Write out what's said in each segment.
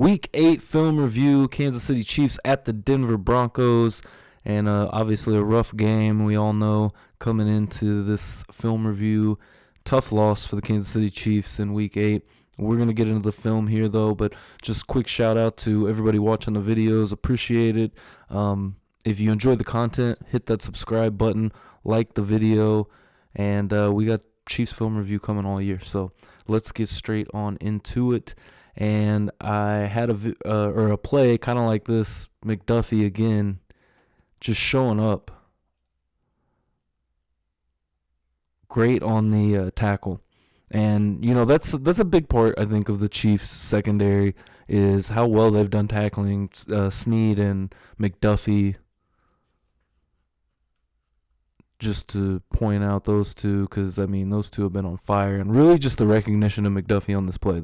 Week 8 film review, Kansas City Chiefs at the Denver Broncos, and obviously a rough game, we all know, coming into this film review. Tough loss for the Kansas City Chiefs in Week 8. We're going to get into the film here, though, but just quick shout-out to everybody watching the videos. Appreciate it. If you enjoyed the content, hit that subscribe button, like the video, and we got Chiefs film review coming all year, so let's get straight on into it. And I had a play kind of like this, McDuffie again, just showing up great on the tackle. And, you know, that's a big part, I think, of the Chiefs' secondary is how well they've done tackling Snead and McDuffie. Just to point out those two, because, I mean, those two have been on fire. And really just the recognition of McDuffie on this play.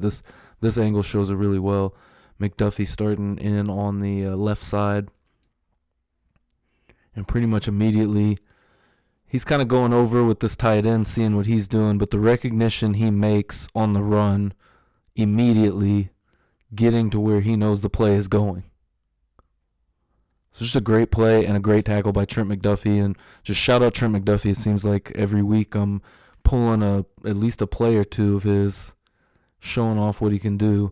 This angle shows it really well. McDuffie starting in on the left side. And pretty much immediately, he's kind of going over with this tight end, seeing what he's doing. But the recognition he makes on the run, immediately getting to where he knows the play is going. So just a great play and a great tackle by Trent McDuffie. And just shout out Trent McDuffie. It seems like every week I'm pulling at least a play or two of his, showing off what he can do.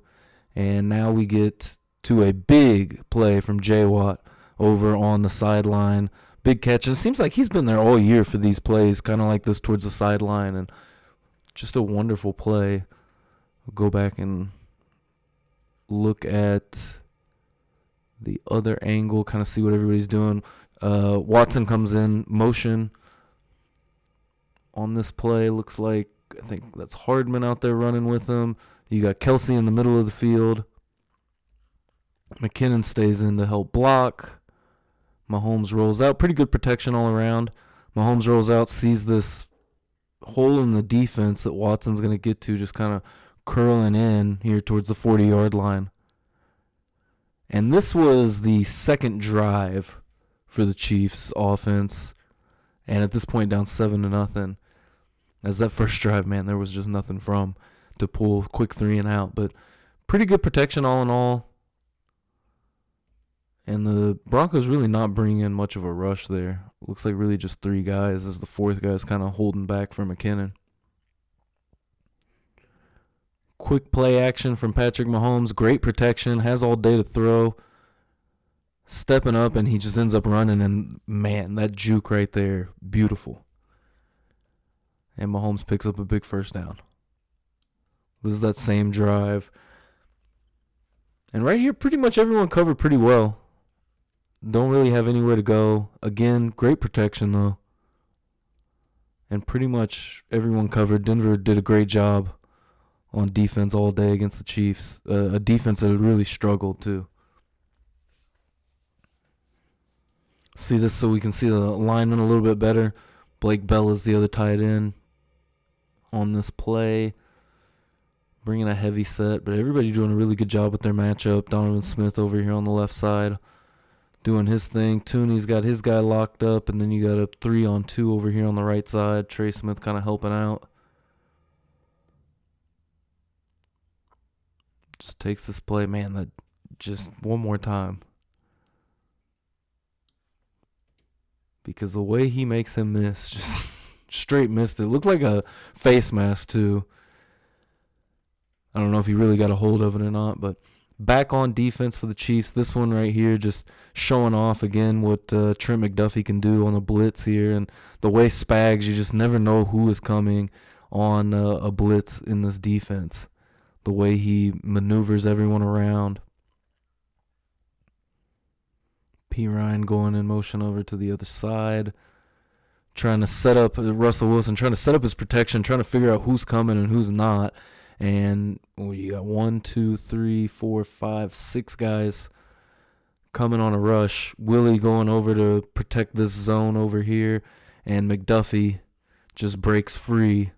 And now we get to a big play from J. Watt over on the sideline. Big catch. And it seems like he's been there all year for these plays, kind of like this towards the sideline. And just a wonderful play. I'll go back and look at the other angle, kind of see what everybody's doing. Watson comes in motion on this play. Looks like, I think that's Hardman out there running with him. You got Kelsey in the middle of the field. McKinnon stays in to help block. Mahomes rolls out. Pretty good protection all around. Mahomes rolls out, sees this hole in the defense that Watson's going to get to, just kind of curling in here towards the 40-yard line. And this was the second drive for the Chiefs offense. And at this point, down 7-0. As that first drive, man, there was just nothing from to pull quick 3 and out. But pretty good protection all in all. And the Broncos really not bringing in much of a rush there. Looks like really just 3 guys, as the fourth guy is kind of holding back for McKinnon. Quick play action from Patrick Mahomes. Great protection. Has all day to throw. Stepping up, and he just ends up running. And, man, that juke right there, beautiful. And Mahomes picks up a big first down. This is that same drive. And right here, pretty much everyone covered pretty well. Don't really have anywhere to go. Again, great protection, though. And pretty much everyone covered. Denver did a great job on defense all day against the Chiefs. A defense that had really struggled, too. See this so we can see the alignment a little bit better. Blake Bell is the other tight end on this play. Bringing a heavy set, but everybody doing a really good job with their matchup. Donovan Smith over here on the left side doing his thing. Tooney's got his guy locked up, and then you got a 3-on-2 over here on the right side. Trey Smith kind of helping out. Just takes this play, man, that just one more time. Because the way he makes him miss, just straight missed it. Looked like a face mask, too. I don't know if he really got a hold of it or not, but back on defense for the Chiefs. This one right here just showing off again what Trent McDuffie can do on a blitz here. And the way Spags, you just never know who is coming on a blitz in this defense. The way he maneuvers everyone around. P. Ryan going in motion over to the other side. Trying to set up Russell Wilson, trying to set up his protection, trying to figure out who's coming and who's not. And you got 1, 2, 3, 4, 5, 6 guys coming on a rush. Willie going over to protect this zone over here. And McDuffie just breaks free.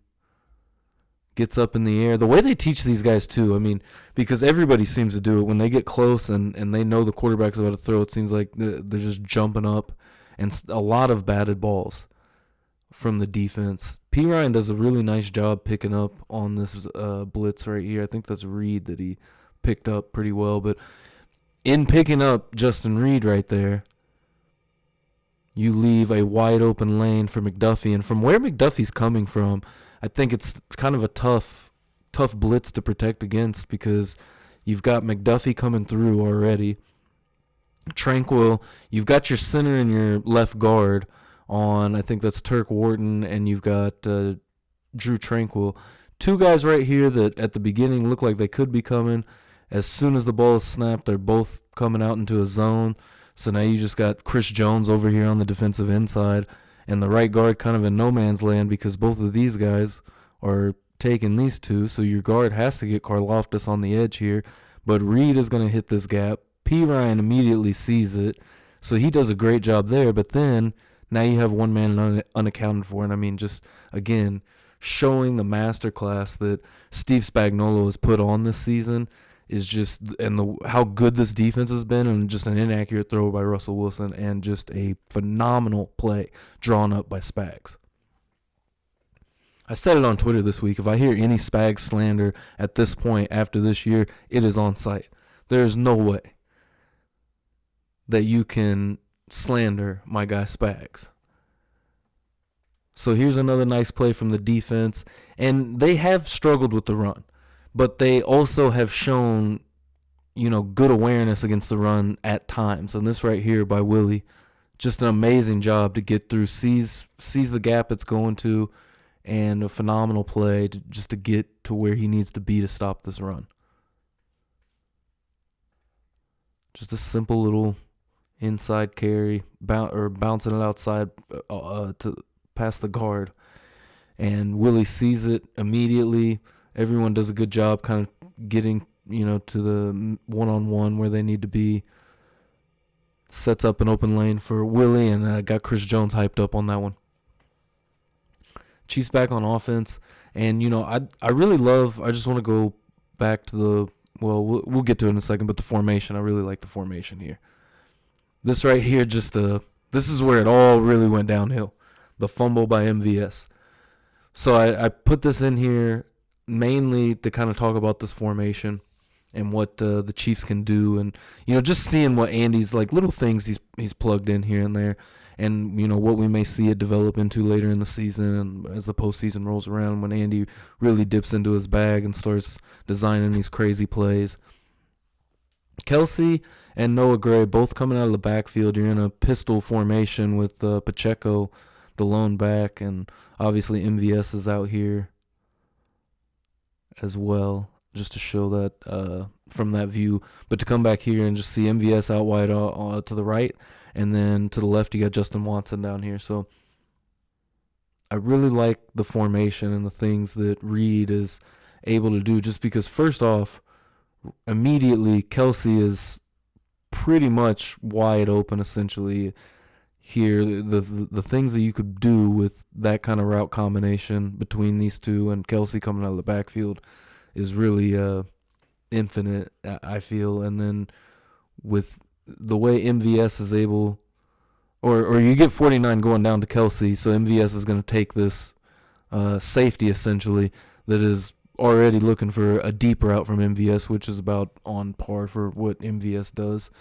Gets up in the air. The way they teach these guys, too, I mean, because everybody seems to do it. When they get close and they know the quarterback's about to throw, it seems like they're just jumping up. And a lot of batted balls from the defense. P. Ryan does a really nice job picking up on this blitz right here. I think that's Reed that he picked up pretty well. But in picking up Justin Reed right there, you leave a wide open lane for McDuffie. And from where McDuffie's coming from, I think it's kind of a tough blitz to protect against because you've got McDuffie coming through already. Tranquil, you've got your center and your left guard on, I think that's Turk Wharton, and you've got Drew Tranquil. Two guys right here that at the beginning look like they could be coming. As soon as the ball is snapped, they're both coming out into a zone. So now you just got Chris Jones over here on the defensive inside and the right guard kind of in no man's land because both of these guys are taking these two. So your guard has to get Karlaftis on the edge here. But Reed is going to hit this gap. P. Ryan immediately sees it. So he does a great job there. But then now you have one man unaccounted for. And I mean, just again, showing the masterclass that Steve Spagnuolo has put on this season is just, and how good this defense has been, and just an inaccurate throw by Russell Wilson, and just a phenomenal play drawn up by Spags. I said it on Twitter this week. If I hear any Spags slander at this point after this year, it is on site. There is no way that you can slander my guy Spags. So here's another nice play from the defense, and they have struggled with the run. But they also have shown, good awareness against the run at times. And this right here by Willie, just an amazing job to get through, sees the gap it's going to, and a phenomenal play just to get to where he needs to be to stop this run. Just a simple little inside carry, bouncing it outside to past the guard. And Willie sees it immediately. Everyone does a good job kind of getting, to the one-on-one where they need to be. Sets up an open lane for Willie and got Chris Jones hyped up on that one. Chiefs back on offense. And, I really love, I just want to go back to we'll get to it in a second, but the formation, I really like the formation here. This right here, this is where it all really went downhill. The fumble by MVS. So I put this in here mainly to kind of talk about this formation and what the Chiefs can do, and just seeing what Andy's little things he's plugged in here and there, and what we may see it develop into later in the season and as the postseason rolls around when Andy really dips into his bag and starts designing these crazy plays. Kelsey and Noah Gray both coming out of the backfield. You're in a pistol formation with Pacheco, the lone back, and obviously MVS is out here as well, just to show that from that view. But to come back here and just see MVS out wide to the right, and then to the left you got Justin Watson down here. So I really like the formation and the things that Reed is able to do, just because first off, immediately Kelsey is pretty much wide open essentially here. The things that you could do with that kind of route combination between these two and Kelsey coming out of the backfield is really infinite, I feel. And then with the way MVS is able, or you get 49 going down to Kelsey, so MVS is going to take this safety essentially that is already looking for a deep route from MVS, which is about on par for what MVS does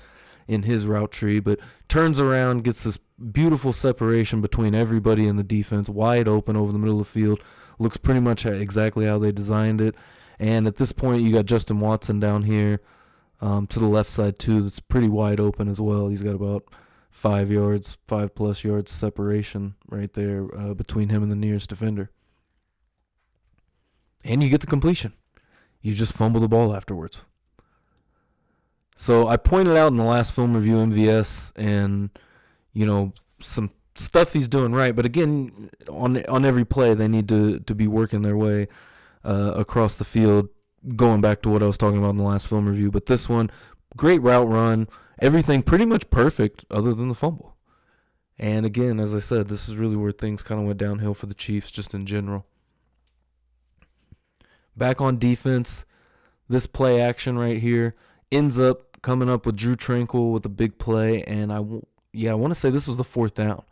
in his route tree, but turns around, gets this beautiful separation between everybody in the defense, wide open over the middle of the field, looks pretty much exactly how they designed it. And at this point, you got Justin Watson down here to the left side too, that's pretty wide open as well. He's got about 5+ yards separation right there between him and the nearest defender. And you get the completion. You just fumble the ball afterwards. So I pointed out in the last film review MVS and, some stuff he's doing right. But again, on every play, they need to be working their way across the field, going back to what I was talking about in the last film review. But this one, great route run, everything pretty much perfect other than the fumble. And again, as I said, this is really where things kind of went downhill for the Chiefs just in general. Back on defense, this play action right here ends up coming up with Drew Tranquil with a big play, and I want to say this was the fourth down.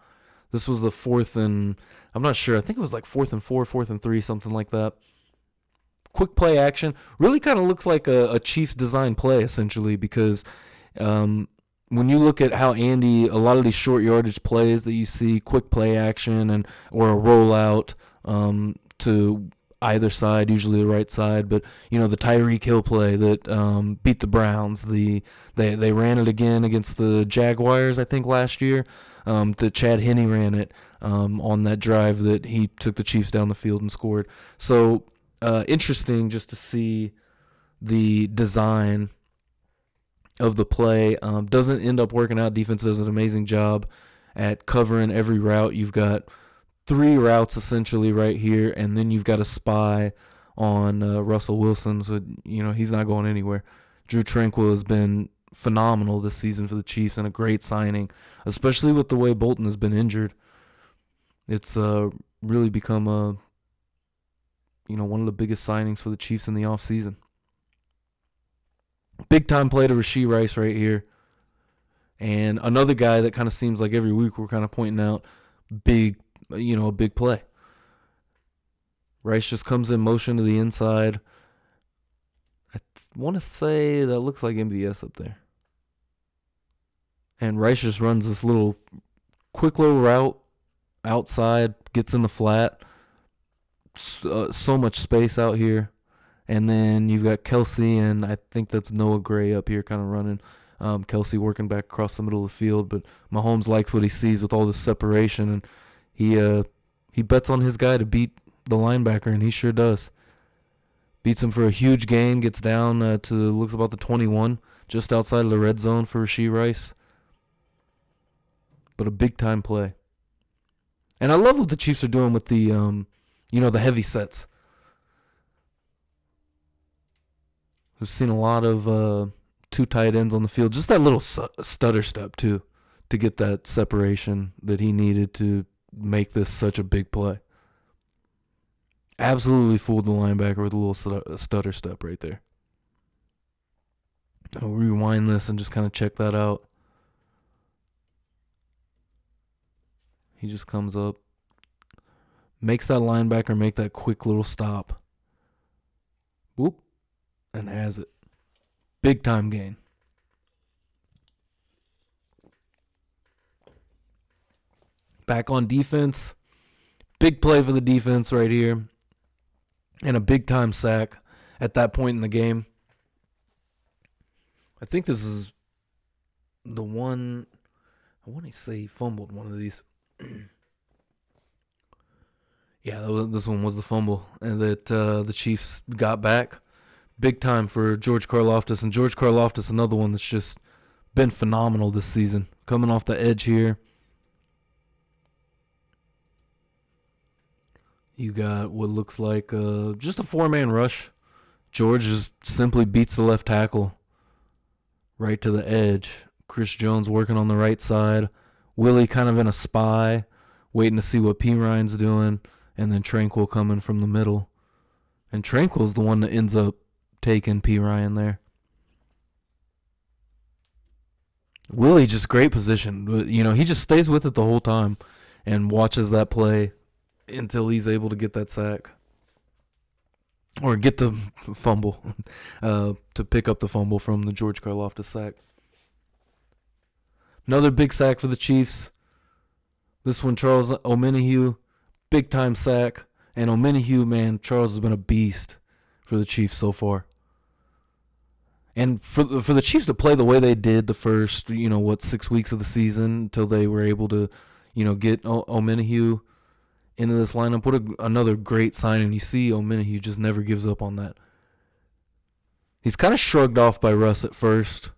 This was the fourth and, I'm not sure, I think it was 4th and 4, 4th and 3, something like that. quick play action. Really kind of looks like a Chiefs design play, essentially, because when you look at how Andy, a lot of these short yardage plays that you see, quick play action and or a rollout to either side, usually the right side, but the Tyreek Hill play that beat the Browns. They ran it again against the Jaguars, I think, last year. That Chad Henne ran it on that drive that he took the Chiefs down the field and scored. So interesting just to see the design of the play. Doesn't end up working out. Defense does an amazing job at covering every route. You've got 3 routes essentially right here, and then you've got a spy on Russell Wilson, so he's not going anywhere. Drew Tranquill has been phenomenal this season for the Chiefs and a great signing, especially with the way Bolton has been injured. It's really become one of the biggest signings for the Chiefs in the offseason. Big time play to Rashee Rice right here. And another guy that kind of seems like every week we're kind of pointing out a big play. Rice just comes in motion to the inside. I want to say that looks like MVS up there. And Rice just runs this quick little route outside, gets in the flat. So much space out here. And then you've got Kelsey, and I think that's Noah Gray up here kind of running. Kelsey working back across the middle of the field. But Mahomes likes what he sees with all this separation, and he bets on his guy to beat the linebacker, and he sure does. Beats him for a huge gain, gets down to looks about the 21, just outside of the red zone for Rashee Rice. But a big-time play. And I love what the Chiefs are doing with the heavy sets. We've seen a lot of 2 tight ends on the field. Just that little stutter step, too, to get that separation that he needed to make this such a big play. Absolutely fooled the linebacker with a little stutter step right there. I'll rewind this and just kind of check that out. He just comes up, makes that linebacker make that quick little stop. Whoop. And has it. Big time gain. Back on defense. Big play for the defense right here. And a big time sack at that point in the game. I think this is the one. I want to say he fumbled one of these. Yeah, this one was the fumble. And that the Chiefs got back. Big time for George Karlaftis. And George Karlaftis, another one that's just been phenomenal this season. Coming off the edge here. You got what looks like just a 4-man rush. George just simply beats the left tackle right to the edge. Chris Jones working on the right side. Willie kind of in a spy, waiting to see what P. Ryan's doing. And then Tranquill coming from the middle. And Tranquill's the one that ends up taking P. Ryan there. Willie just great position. He just stays with it the whole time and watches that play until he's able to get that sack. Or get the fumble. To pick up the fumble from the George Karlaftis sack. Another big sack for the Chiefs. This one, Charles Omenihu. Big time sack. And Omenihu, man, Charles has been a beast for the Chiefs so far. And for the Chiefs to play the way they did the first, 6 weeks of the season until they were able to, get Omenihu into this lineup. What another great signing. You see Omenihu just never gives up on that. He's kind of shrugged off by Russ at first,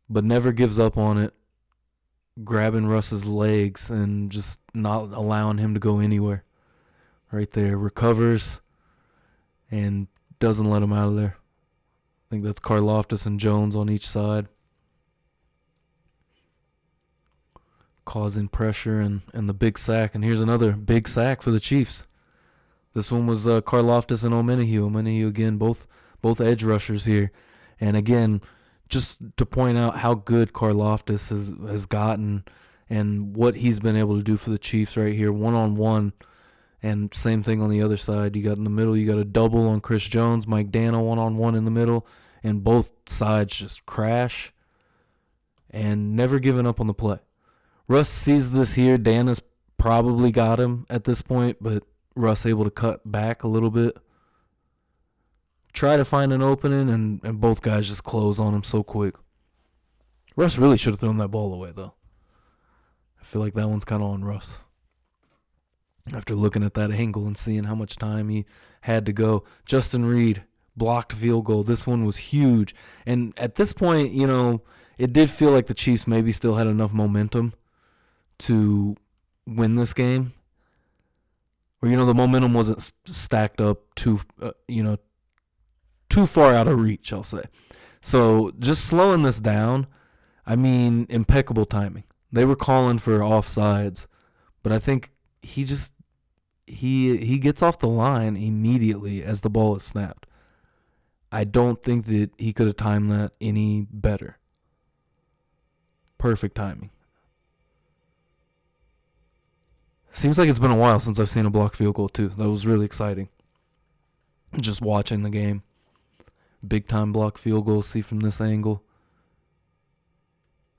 but never gives up on it. Grabbing Russ's legs and just not allowing him to go anywhere. Right there. Recovers and doesn't let him out of there. I think that's Karlaftis and Jones on each side. Causing pressure and the big sack. And here's another big sack for the Chiefs. This one was Karlaftis and Omenihu. Omenihu, again, both edge rushers here. And again, just to point out how good Karlaftis has gotten and what he's been able to do for the Chiefs right here, one-on-one. And same thing on the other side. You got in the middle, you got a double on Chris Jones, Mike Dana one-on-one in the middle, and both sides just crash and never giving up on the play. Russ sees this here. Dana's probably got him at this point, but Russ able to cut back a little bit. Try to find an opening, and both guys just close on him so quick. Russ really should have thrown that ball away, though. I feel like that one's kind of on Russ. After looking at that angle and seeing how much time he had to go. Justin Reed, blocked field goal. This one was huge. And at this point, it did feel like the Chiefs maybe still had enough momentum to win this game. Or, the momentum wasn't stacked up too far out of reach, I'll say. So just slowing this down, impeccable timing. They were calling for offsides, but I think he gets off the line immediately as the ball is snapped. I don't think that he could have timed that any better. Perfect timing. Seems like it's been a while since I've seen a blocked field goal too. That was really exciting. Just watching the game. Big time blocked field goal, see from this angle.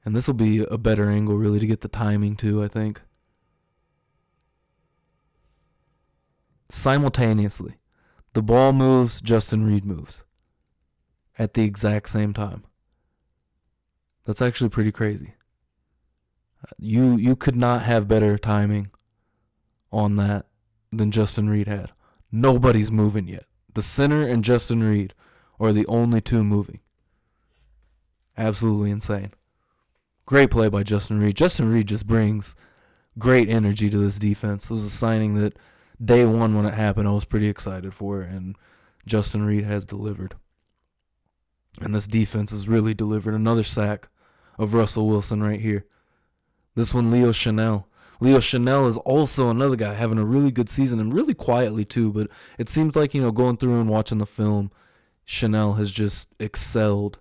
And this will be a better angle really to get the timing too, I think. Simultaneously, the ball moves, Justin Reed moves at the exact same time. That's actually pretty crazy. You could not have better timing on that than Justin Reed had. Nobody's moving yet. The center and Justin Reed are the only two moving. Absolutely insane. Great play by Justin Reed. Justin Reed just brings great energy to this defense. It was a signing that day one when it happened, I was pretty excited for it, and Justin Reed has delivered. And this defense has really delivered. Another sack of Russell Wilson right here. This one, Leo Chanel. Leo Chanel is also another guy having a really good season, and really quietly too, but it seems like, going through and watching the film, Chanel has just excelled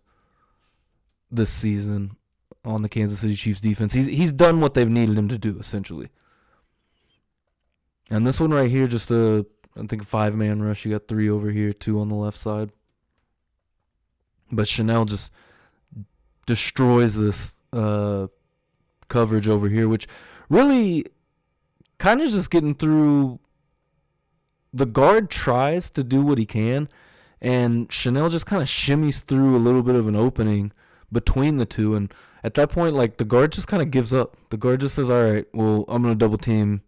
this season on the Kansas City Chiefs defense. He's done what they've needed him to do, essentially. And this one right here, just I think a 5-man rush. You got 3 over here, 2 on the left side. But Chanel just destroys this coverage over here, which really kind of just getting through. The guard tries to do what he can, and Chanel just kind of shimmies through a little bit of an opening between the two. And at that point, the guard just kind of gives up. The guard just says, all right, well, I'm going to double team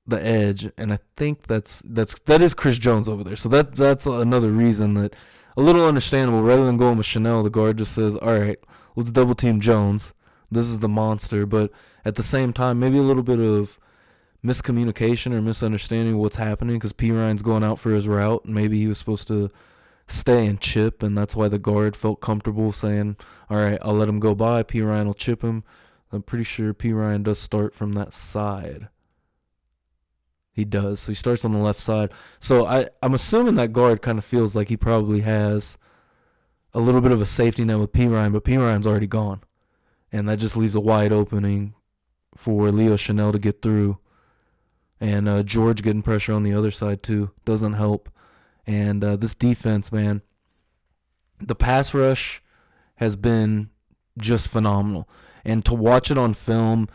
the edge, and I think that is Chris Jones over there. So that's another reason that a little understandable. Rather than going with Chanel, the guard just says, all right, let's double team Jones. This is the monster. But at the same time, maybe a little bit of miscommunication or misunderstanding of what's happening, because P. Ryan's going out for his route. Maybe he was supposed to stay and chip, and that's why the guard felt comfortable saying, all right, I'll let him go by. P. Ryan will chip him. I'm pretty sure P. Ryan does start from that side. He does. So he starts on the left side. So I'm assuming that guard kind of feels like he probably has a little bit of a safety net with P. Ryan, but P. Ryan's already gone. And that just leaves a wide opening for Leo Chanel to get through. And George getting pressure on the other side too doesn't help. And this defense, man, the pass rush has been just phenomenal. And to watch it on film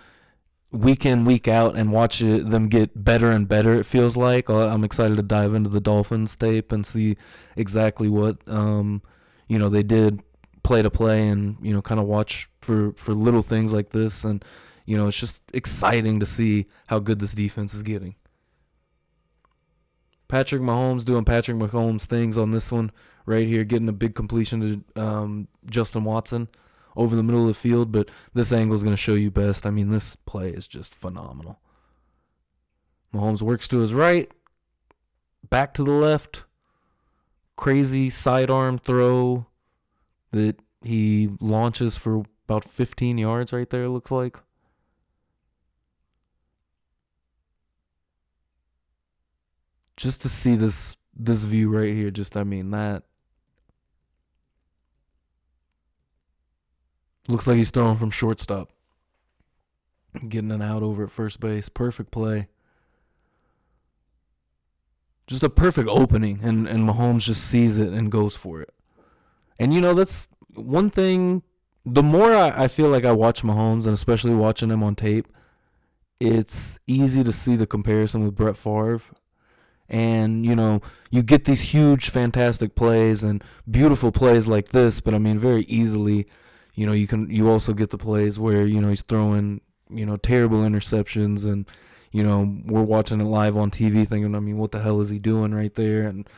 week in, week out, and watch them get better and better, it feels like. I'm excited to dive into the Dolphins tape and see exactly what they did play to play, and kind of watch for little things like this. And it's just exciting to see how good this defense is getting. Patrick Mahomes doing Patrick Mahomes things on this one right here, getting a big completion to Justin Watson over the middle of the field, but this angle is going to show you best. This play is just phenomenal. Mahomes works to his right, back to the left, crazy sidearm throw that he launches for about 15 yards right there, it looks like. Just to see this view right here, that looks like he's throwing from shortstop. Getting an out over at first base. Perfect play. Just a perfect opening, and Mahomes just sees it and goes for it. And, that's one thing. The more I feel like I watch Mahomes, and especially watching him on tape, it's easy to see the comparison with Brett Favre. And, you get these huge, fantastic plays and beautiful plays like this, but I mean, very easily, you also get the plays where, he's throwing, terrible interceptions, and, we're watching it live on TV thinking, I mean, what the hell is he doing right there? And,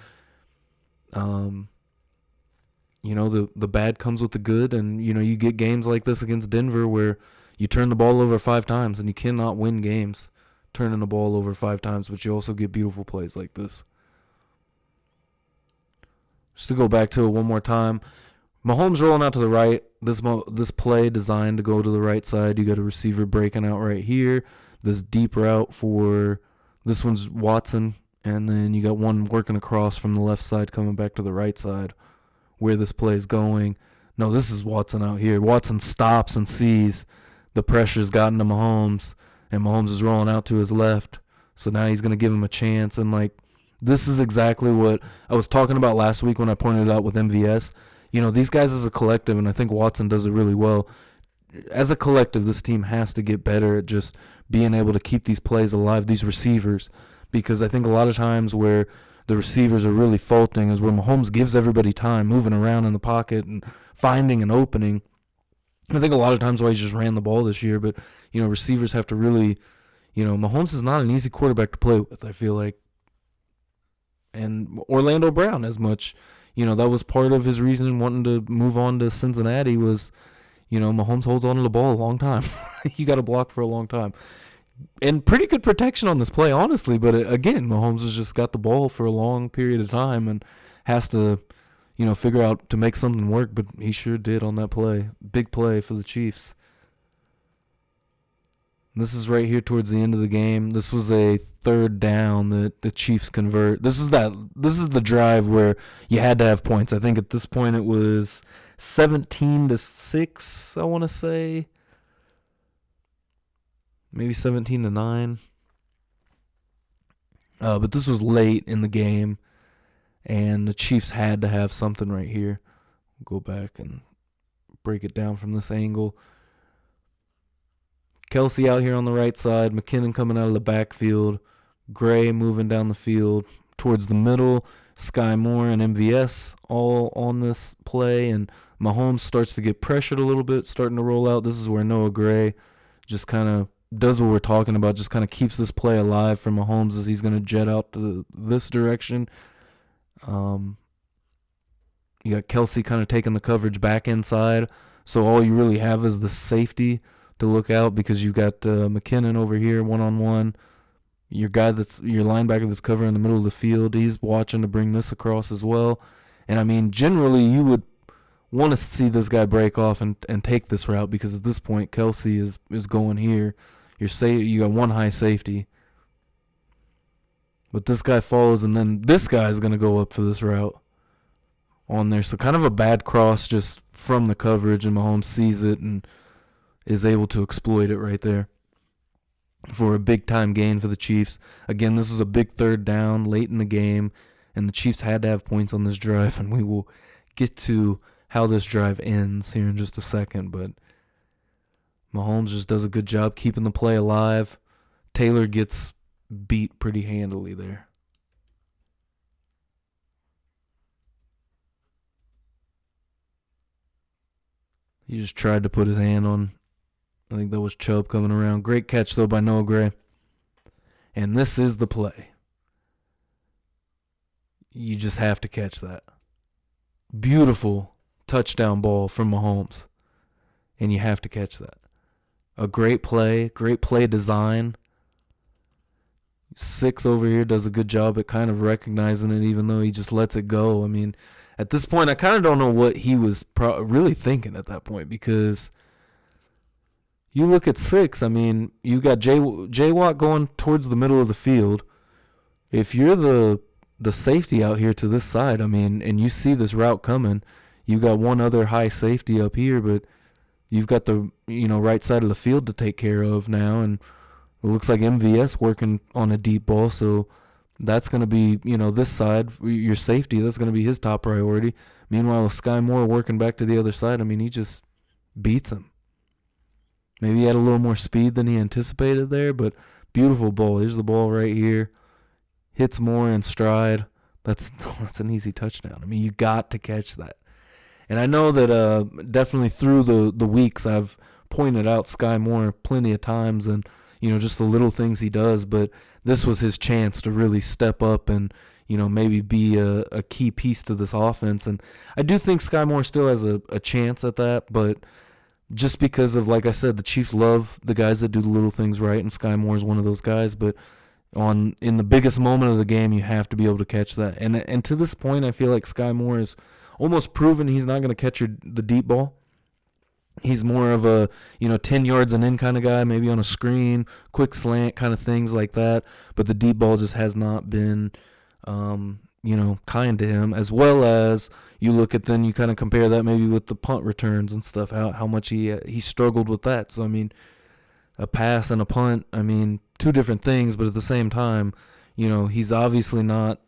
the bad comes with the good, and, you get games like this against Denver where you turn the ball over 5 times, and you cannot win games turning the ball over 5 times, but you also get beautiful plays like this. Just to go back to it one more time, Mahomes rolling out to the right. This play designed to go to the right side. You got a receiver breaking out right here. This deep route for this one's Watson, and then you got one working across from the left side coming back to the right side where this play is going. No, this is Watson out here. Watson stops and sees the pressure's gotten to Mahomes, and Mahomes is rolling out to his left. So now he's going to give him a chance. And, this is exactly what I was talking about last week when I pointed it out with MVS. These guys as a collective, and I think Watson does it really well. As a collective, this team has to get better at just being able to keep these plays alive, these receivers. Because I think a lot of times where the receivers are really faulting is where Mahomes gives everybody time, moving around in the pocket and finding an opening. I think a lot of times why he just ran the ball this year, but, receivers have to really, Mahomes is not an easy quarterback to play with, I feel like. And Orlando Brown, as much, that was part of his reason wanting to move on to Cincinnati was, Mahomes holds on to the ball a long time. You got to block for a long time. And pretty good protection on this play, honestly. But, again, Mahomes has just got the ball for a long period of time and has to, figure out to make something work, but he sure did on that play. Big play for the Chiefs. This is right here towards the end of the game. This was a 3rd down that the Chiefs convert. This is the drive where you had to have points. I think at this point it was 17-6, I want to say. Maybe 17-9. But this was late in the game, and the Chiefs had to have something right here. Go back and break it down from this angle. Kelsey out here on the right side. McKinnon coming out of the backfield. Gray moving down the field towards the middle. Sky Moore and MVS all on this play. And Mahomes starts to get pressured a little bit, starting to roll out. This is where Noah Gray just kind of does what we're talking about, just kind of keeps this play alive for Mahomes as he's going to jet out to this direction. You got Kelsey kind of taking the coverage back inside. So all you really have is the safety to look out because you got McKinnon over here one-on-one. Your linebacker that's covering the middle of the field, he's watching to bring this across as well. And, I mean, generally you would want to see this guy break off and take this route because at this point Kelsey is going here. You got one high safety. But this guy falls, and then this guy is going to go up for this route on there. So kind of a bad cross just from the coverage, and Mahomes sees it and is able to exploit it right there for a big-time gain for the Chiefs. Again, this is a big 3rd down late in the game, and the Chiefs had to have points on this drive, and we will get to how this drive ends here in just a second. But Mahomes just does a good job keeping the play alive. Taylor gets beat pretty handily there. He just tried to put his hand on, I think that was Chubb coming around. Great catch, though, by Noah Gray. And this is the play. You just have to catch that. Beautiful touchdown ball from Mahomes. And you have to catch that. A great play design. 6 over here does a good job at kind of recognizing it, even though he just lets it go. I mean, at this point, I kind of don't know what he was really thinking at that point because you look at 6, I mean, you got J Watt going towards the middle of the field. If you're the safety out here to this side, I mean, and you see this route coming, you got one other high safety up here, but you've got the right side of the field to take care of now, and it looks like MVS working on a deep ball, so That's going to be, this side, your safety, that's going to be his top priority. Meanwhile, with Sky Moore working back to the other side, I mean, he just beats him. Maybe he had a little more speed than he anticipated there, but beautiful ball. Here's the ball right here. Hits Moore in stride. That's an easy touchdown. I mean, you got to catch that. And I know that definitely through the weeks I've pointed out Sky Moore plenty of times and, just the little things he does, but this was his chance to really step up and, maybe be a key piece to this offense. And I do think Sky Moore still has a chance at that, but just because of, like I said, the Chiefs love the guys that do the little things right, and Sky Moore is one of those guys. But in the biggest moment of the game, you have to be able to catch that. And to this point, I feel like Sky Moore is almost proven he's not going to catch the deep ball. He's more of a 10 yards and in kind of guy, maybe on a screen, quick slant kind of things like that. But the deep ball just has not been kind to him, as well as you look at then you kind of compare that maybe with the punt returns and stuff, how much he struggled with that. So, I mean, a pass and a punt, I mean, two different things, but at the same time, he's obviously not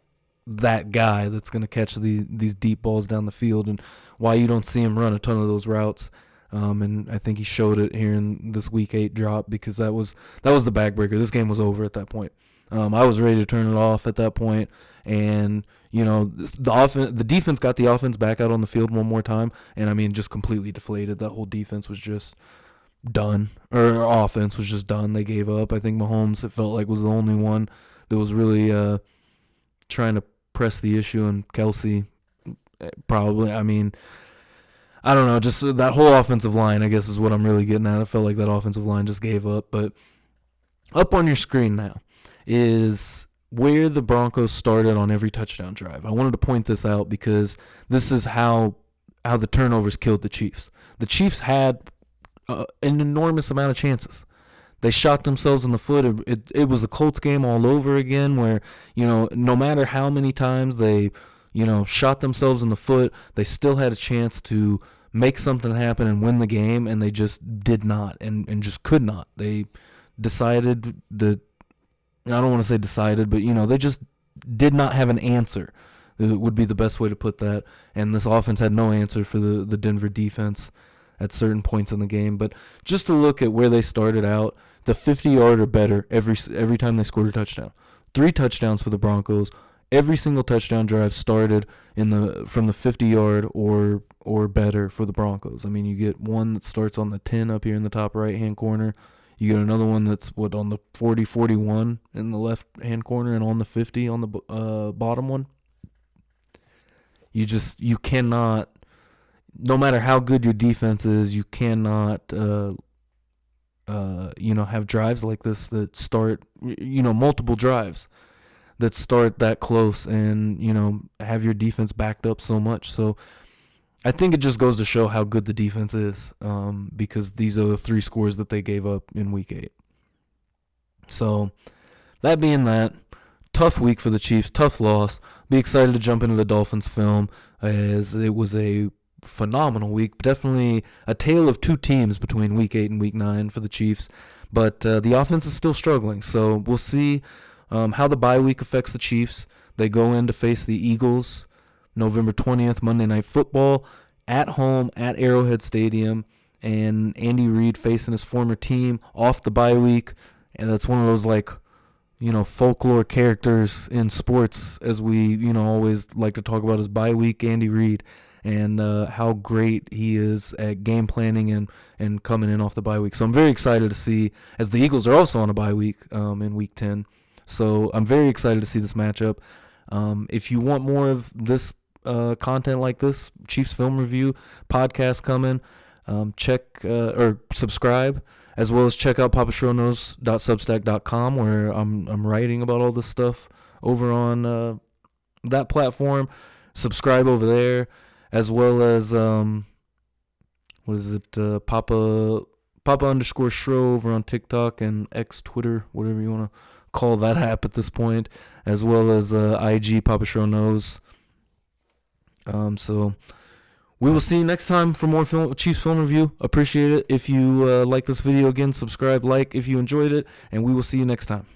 that guy that's going to catch these deep balls down the field, and why you don't see him run a ton of those routes. And I think he showed it here in this Week 8 drop, because that was the backbreaker. This game was over at that point. I was ready to turn it off at that point, and the defense got the offense back out on the field one more time, and I mean just completely deflated. That whole defense was just done, or offense was just done. They gave up. I think Mahomes, it felt like, was the only one that was really trying to press the issue, and Kelsey probably. I mean, I don't know, just that whole offensive line, I guess, is what I'm really getting at. I felt like that offensive line just gave up. But up on your screen now is where the Broncos started on every touchdown drive. I wanted to point this out because this is how the turnovers killed the Chiefs. The Chiefs had an enormous amount of chances. They shot themselves in the foot. It was the Colts game all over again, where, no matter how many times they, shot themselves in the foot, they still had a chance to make something happen and win the game, and they just did not and just could not. They decided that, I don't want to say decided, but, they just did not have an answer. It would be the best way to put that. And this offense had no answer for the Denver defense at certain points in the game. But just to look at where they started out, the 50-yard or better every time they scored a touchdown. 3 touchdowns for the Broncos. Every single touchdown drive started from the 50-yard or better for the Broncos. I mean, you get one that starts on the 10 up here in the top right-hand corner. You get another one that's on the 40-41 in the left-hand corner, and on the 50 on the bottom one. You cannot, no matter how good your defense is, you cannot, have drives like this that start, multiple drives that start that close and, have your defense backed up so much. So I think it just goes to show how good the defense is, because these are the 3 scores that they gave up in Week 8. So that being that, tough week for the Chiefs, tough loss. Be excited to jump into the Dolphins film, as it was a phenomenal week. Definitely a tale of 2 teams between Week 8 and Week 9 for the Chiefs. But the offense is still struggling. So we'll see how the bye week affects the Chiefs. They go in to face the Eagles November 20th, Monday Night Football, at home at Arrowhead Stadium, and Andy Reid facing his former team off the bye week. And that's one of those, folklore characters in sports, as we, always like to talk about his bye week, Andy Reid, and how great he is at game planning and coming in off the bye week. So I'm very excited to see, as the Eagles are also on a bye week in Week 10. So I'm very excited to see this matchup. If you want more of this content like this, Chiefs Film Review podcast coming, check or subscribe, as well as check out papashowknows.substack.com, where I'm writing about all this stuff over on that platform. Subscribe over there, as well as Papa _Shro over on TikTok and X, Twitter, whatever you want to call that app at this point, as well as IG Papa Shro Knows. So we will see you next time for more Chiefs Film Review. Appreciate it. If you like this video, again, subscribe, like if you enjoyed it, and we will see you next time.